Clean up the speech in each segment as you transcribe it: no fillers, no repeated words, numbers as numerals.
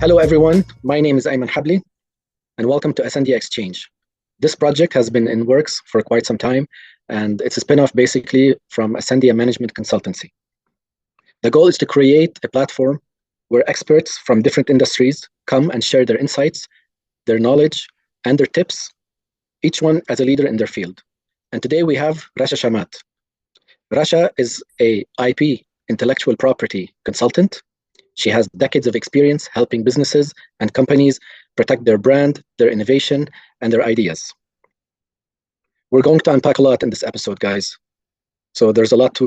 Hello everyone, my name is Ayman Habli and welcome to Ascendia Exchange. This project has been in works for quite some time and it's a spin-off basically from Ascendia Management Consultancy. The goal is to create a platform where experts from different industries come and share their insights, their knowledge, and their tips, each one as a leader in their field. And today we have Rasha Shamat. Rasha is a IP, intellectual property consultant. She has decades of experience helping businesses and companies protect their brand, their innovation, and their ideas. We're going to unpack a lot in this episode, guys. So there's a lot to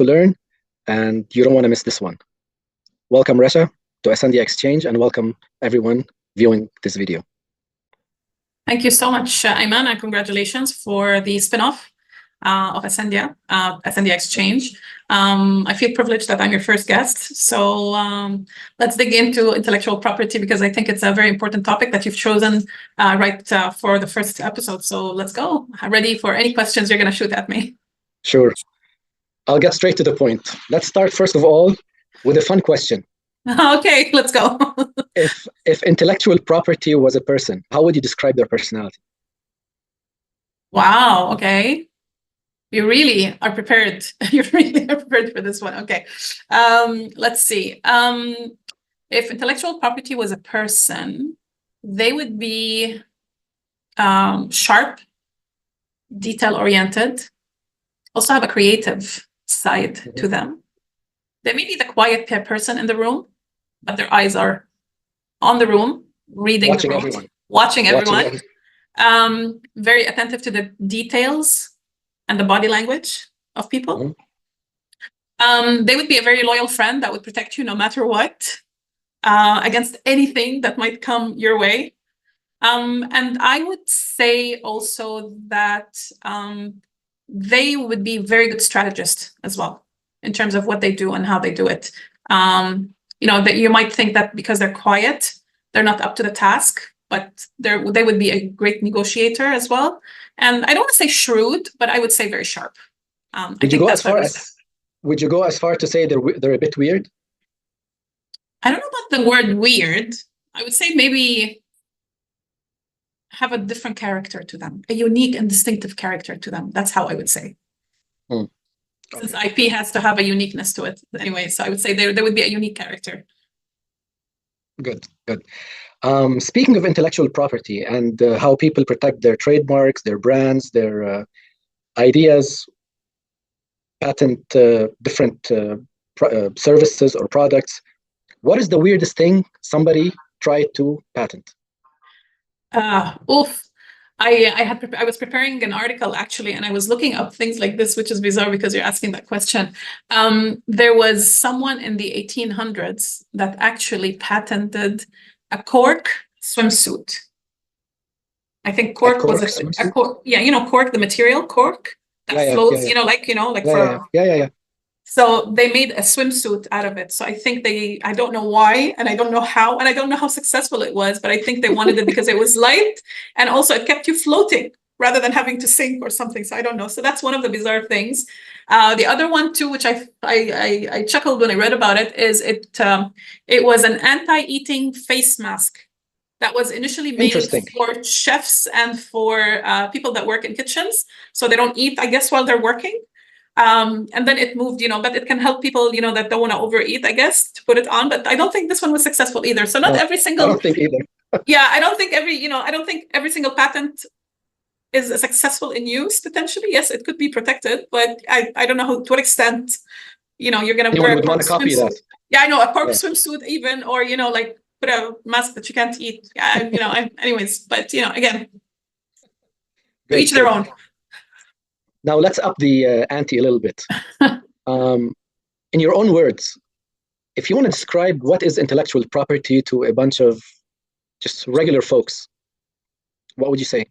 learn, and you don't want to miss this one. Welcome, Rasha, to Ascendia Exchange, and welcome everyone viewing this video. Thank you so much, Ayman, and congratulations for the spin-off of Ascendia Exchange. I feel privileged that I'm your first guest. So let's dig into intellectual property because I think it's a very important topic that you've chosen for the first episode. So let's go. I'm ready for any questions you're going to shoot at me. Sure. I'll get straight to the point. Let's start first of all with a fun question. Okay, let's go. If intellectual property was a person, how would you describe their personality? Wow, okay. You really are prepared. You really are prepared for this one. Okay. Let's see. If intellectual property was a person, they would be sharp, detail-oriented, also have a creative side to them. They may be the quiet person in the room, but their eyes are on the room, reading the room, watching everyone. Very attentive to the details and the body language of people. They would be a very loyal friend that would protect you no matter what, against anything that might come your way. And I would say also that they would be very good strategists as well in terms of what they do and how they do it. That you might think that because they're quiet, they're not up to the task, but they would be a great negotiator as well. And I don't want to say shrewd, but I would say very sharp. Would you go as far to say they're a bit weird? I don't know about the word weird. I would say maybe have a different character to them, a unique and distinctive character to them. That's how I would say. Since IP has to have a uniqueness to it anyway, so I would say there would be a unique character. Good. Speaking of intellectual property and how people protect their trademarks, their brands, their ideas, patent different services or products, what is the weirdest thing somebody tried to patent? I was preparing an article actually, and I was looking up things like this, which is bizarre because you're asking that question. There was someone in the 1800s that actually patented a cork swimsuit. I think cork was a cork. Yeah, cork, the material cork that floats. Yeah. So they made a swimsuit out of it. So I think I don't know why, and I don't know how, and I don't know how successful it was, but I think they wanted it because it was light, and also it kept you floating rather than having to sink or something. So I don't know. So that's one of the bizarre things. The other one too, which I chuckled when I read about it, is it was an anti-eating face mask that was initially made for chefs and for people that work in kitchens, so they don't eat, I guess, while they're working. And then it moved, but it can help people, that don't want to overeat, I guess, to put it on. But I don't think this one was successful either. So not every single. I don't think either. Yeah, I don't think every single patent is successful in use. Potentially, yes, it could be protected, but I don't know to what extent, you're going to wear a cork swimsuit. Yeah, I know, a cork swimsuit even, or like put a mask that you can't eat. Yeah, anyways, but again, to each their own. Now let's up the ante a little bit. In your own words, if you want to describe what is intellectual property to a bunch of just regular folks, what would you say?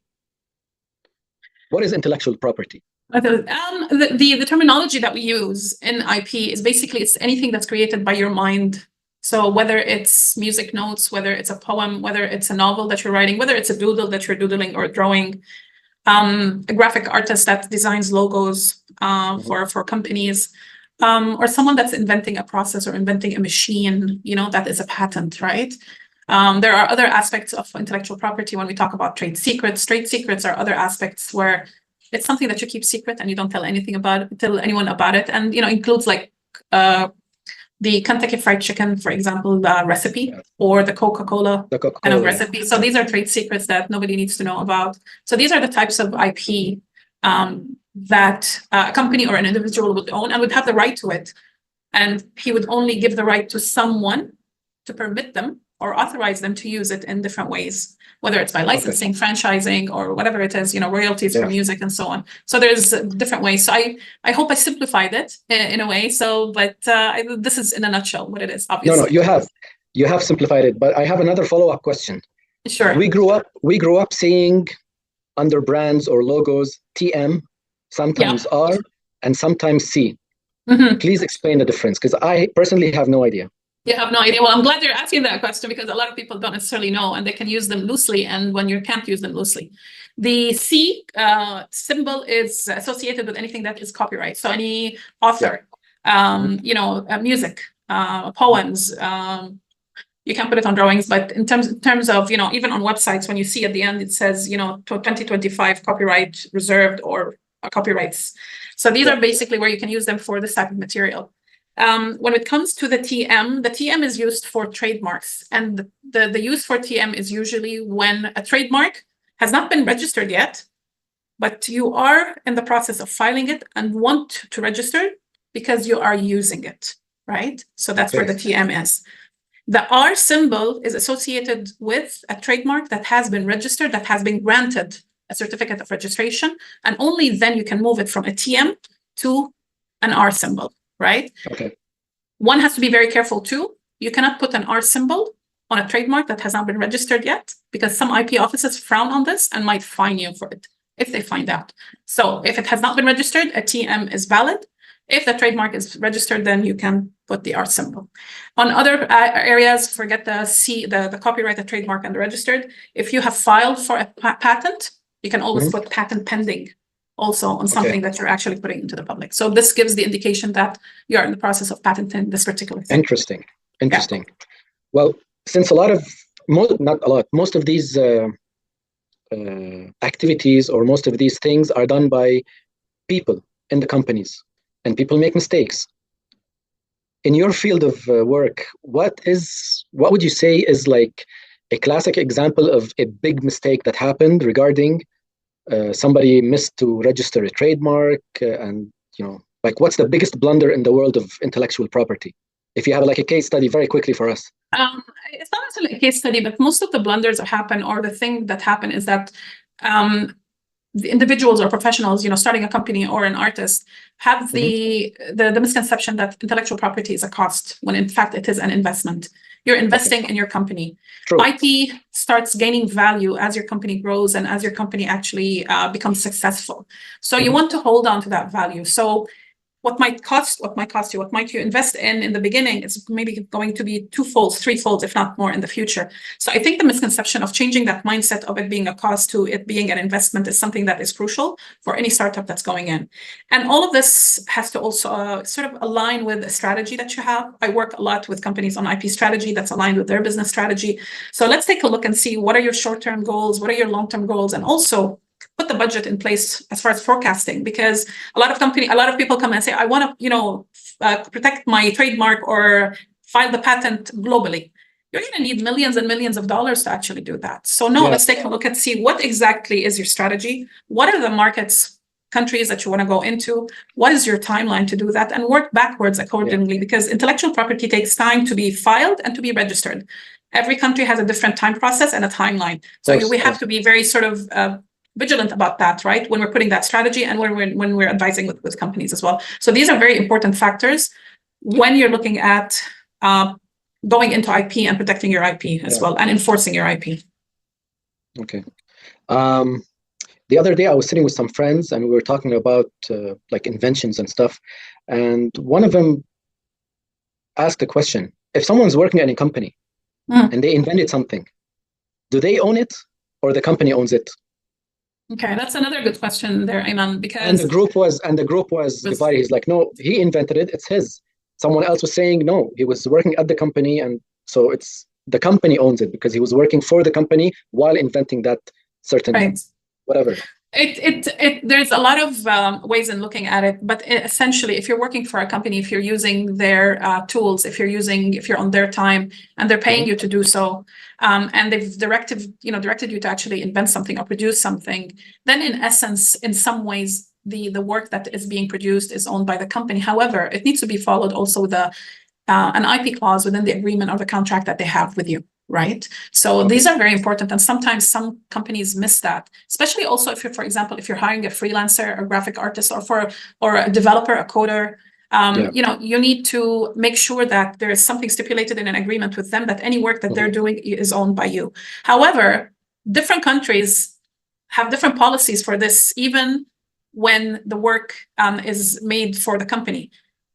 What is intellectual property? The terminology that we use in IP is basically it's anything that's created by your mind. So whether it's music notes, whether it's a poem, whether it's a novel that you're writing, whether it's a doodle that you're doodling or drawing, a graphic artist that designs logos for companies, or someone that's inventing a process or inventing a machine, that is a patent, right? There are other aspects of intellectual property when we talk about trade secrets. Trade secrets are other aspects where it's something that you keep secret and you don't tell anyone about it, and includes like the Kentucky Fried Chicken, for example, the recipe, or the Coca-Cola kind of recipe. So these are trade secrets that nobody needs to know about. So these are the types of IP that a company or an individual would own and would have the right to it. And he would only give the right to someone to permit them or authorize them to use it in different ways, whether it's by licensing, franchising, or whatever it is, royalties for music and so on. So there's different ways. So I hope I simplified it in a way. So, but this is in a nutshell what it is, obviously. No, you have simplified it, but I have another follow-up question. Sure. We grew up seeing under brands or logos, TM, sometimes R, and sometimes C. Mm-hmm. Please explain the difference, because I personally have no idea. You have no idea. Well, I'm glad you're asking that question, because a lot of people don't necessarily know, and they can use them loosely, and when you can't use them loosely. The C symbol is associated with anything that is copyright. So any author, music, poems, you can put it on drawings, but in terms of, even on websites, when you see at the end, it says, 2025 copyright reserved or copyrights. So these are basically where you can use them for this type of material. When it comes to the TM is used for trademarks. And the use for TM is usually when a trademark has not been registered yet, but you are in the process of filing it and want to register because you are using it, right? So that's where the TM is. The R symbol is associated with a trademark that has been registered, that has been granted a certificate of registration, and only then you can move it from a TM to an R symbol, right? Okay. One has to be very careful too. You cannot put an R symbol on a trademark that has not been registered yet, because some IP offices frown on this and might fine you for it if they find out. So if it has not been registered, a TM is valid. If the trademark is registered, then you can put the R symbol. On other areas, forget the copyright, the trademark, and the registered. If you have filed for a patent, you can always put patent pending also on something that you're actually putting into the public. So this gives the indication that you are in the process of patenting this particular thing. Interesting. Yeah. Well, since most of these activities or most of these things are done by people in the companies, and people make mistakes. In your field of work, what would you say is like a classic example of a big mistake that happened regarding somebody missed to register a trademark, and what's the biggest blunder in the world of intellectual property? If you have like a case study very quickly for us. It's not necessarily a case study, but most of the blunders that happen, or the thing that happen, is that the individuals or professionals, starting a company or an artist, have the misconception that intellectual property is a cost, when in fact it is an investment. You're investing in your company. True. IP starts gaining value as your company grows and as your company actually becomes successful. So you want to hold on to that value. So what might cost you, what might you invest in the beginning, is maybe going to be twofold, threefold, if not more, in the future. So I think the misconception of changing that mindset of it being a cost to it being an investment is something that is crucial for any startup that's going in. And all of this has to also sort of align with a strategy that you have. I work a lot with companies on IP strategy that's aligned with their business strategy. So let's take a look and see, what are your short-term goals, what are your long-term goals, and also put the budget in place as far as forecasting, because a lot of people come and say, I want to, protect my trademark or file the patent globally. You're going to need millions and millions of dollars to actually do that. So let's take a look and see what exactly is your strategy. What are the markets, countries that you want to go into? What is your timeline to do that? And work backwards accordingly, because intellectual property takes time to be filed and to be registered. Every country has a different time process and a timeline. So we have to be very sort of vigilant about that, right? When we're putting that strategy and when we're advising with companies as well. So these are very important factors when you're looking at going into IP and protecting your IP as well, and enforcing your IP. Okay. The other day I was sitting with some friends and we were talking about like inventions and stuff. And one of them asked a question: if someone's working at a company and they invented something, do they own it or the company owns it? Okay, that's another good question there, Ayman, because and the group was divided. He's like, no, he invented it, it's his. Someone else was saying no, he was working at the company, and so it's the company owns it because he was working for the company while inventing that certain whatever. There's a lot of ways in looking at it, but essentially, if you're working for a company, if you're using their tools, if you're on their time and they're paying you to do so, and they've directed you to actually invent something or produce something, then in essence, in some ways, the work that is being produced is owned by the company. However, it needs to be followed also with an IP clause within the agreement or the contract that they have with you. Right. So these are very important. And sometimes some companies miss that, especially also if you're, for example, if you're hiring a freelancer, a graphic artist, or a developer, a coder, you need to make sure that there is something stipulated in an agreement with them that any work that they're doing is owned by you. However, different countries have different policies for this, even when the work is made for the company.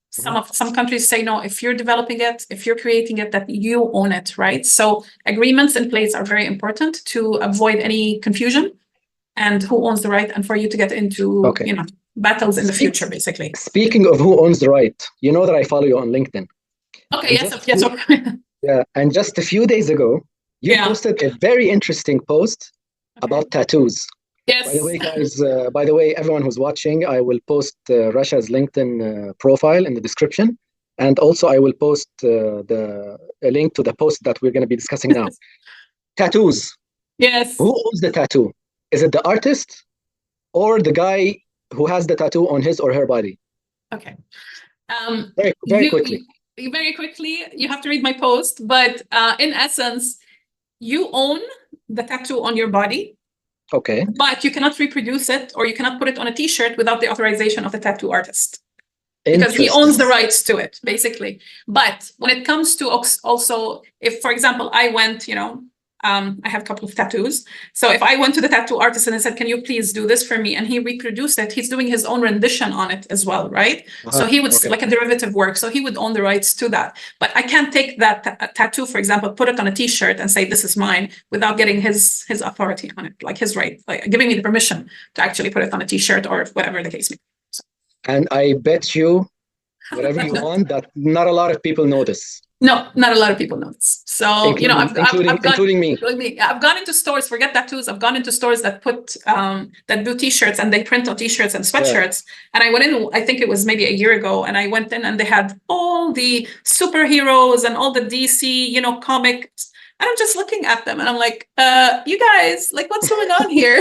Some countries say, no, if you're developing it, if you're creating it, that you own it, right? So agreements in place are very important to avoid any confusion and who owns the right, and for you to get into battles in the future, basically. Speaking of who owns the right, you know that I follow you on LinkedIn. Okay, yes. Yeah, and just a few days ago, you posted a very interesting post about tattoos. Yes. By the way, guys, everyone who's watching, I will post Rasha's LinkedIn profile in the description. And also I will post a link to the post that we're going to be discussing now. Tattoos. Yes. Who owns the tattoo? Is it the artist or the guy who has the tattoo on his or her body? Okay. Very quickly. Very quickly, you have to read my post. But in essence, you own the tattoo on your body. Okay. But you cannot reproduce it, or you cannot put it on a t-shirt without the authorization of the tattoo artist. Because he owns the rights to it, basically. But when it comes to also, if, for example, I went, I have a couple of tattoos. So if I went to the tattoo artist and I said, can you please do this for me? And he reproduced it, he's doing his own rendition on it as well, right? So he would, like a derivative work, so he would own the rights to that. But I can't take that tattoo, for example, put it on a t-shirt and say, this is mine, without getting his authority on it, like his right, like giving me the permission to actually put it on a t-shirt or whatever the case may be. So. And I bet you, whatever you want, that not a lot of people know this. No, not a lot of people know this. So, including me. I've gone into stores, forget tattoos. I've gone into stores that that do t-shirts, and they print on t-shirts and sweatshirts. And I went in, I think it was maybe a year ago, and I went in and they had all the superheroes and all the DC, comics. And I'm just looking at them and I'm like, you guys, like, what's going on here?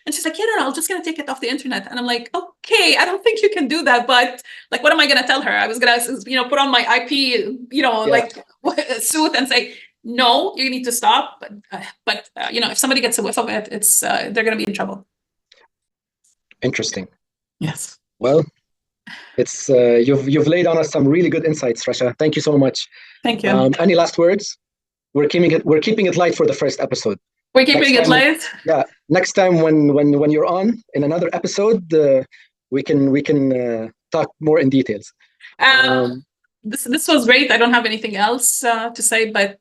And she's like, no, I'm just going to take it off the internet. And I'm like, okay, I don't think you can do that. But like, what am I going to tell her? I was going to, put on my IP, like suit and say, no, you need to stop. But if somebody gets a whiff of it, it's they're going to be in trouble. Interesting. Yes. Well, it's you've laid on us some really good insights, Rasha. Thank you so much. Thank you. Any last words? We're keeping it light for the first episode. We're keeping it light. Yeah. Next time when you're on in another episode, we can talk more in details. This was great. I don't have anything else to say, but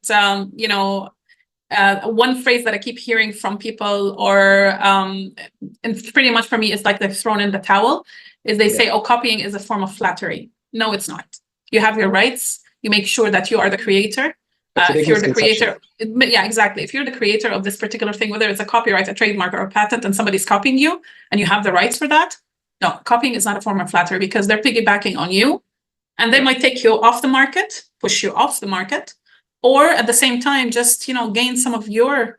one phrase that I keep hearing from people, and pretty much for me, it's like they've thrown in the towel. Is they say, copying is a form of flattery. No, it's not. You have your rights. You make sure that you are the creator. If you're the creator, exactly. If you're the creator of this particular thing, whether it's a copyright, a trademark, or a patent, and somebody's copying you, and you have the rights for that, no, copying is not a form of flattery, because they're piggybacking on you, and they might take you off the market, push you off the market, or at the same time, just gain some of your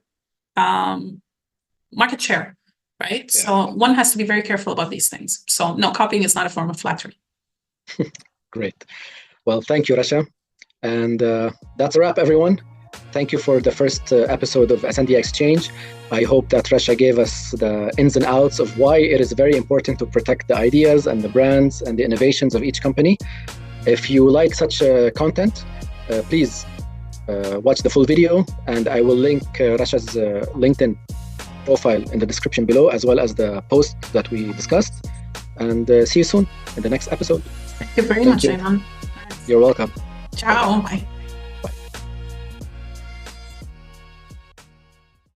market share, right? Yeah. So one has to be very careful about these things. So no, copying is not a form of flattery. Great. Well, thank you, Rasha. And that's a wrap, everyone. Thank you for the first episode of Ascendia Exchange. I hope that Rasha gave us the ins and outs of why it is very important to protect the ideas and the brands and the innovations of each company. If you like such content, please watch the full video, and I will link Rasha's LinkedIn profile in the description below, as well as the post that we discussed. And see you soon in the next episode. Thank you very much, Ayman. You're welcome. Ciao. Bye.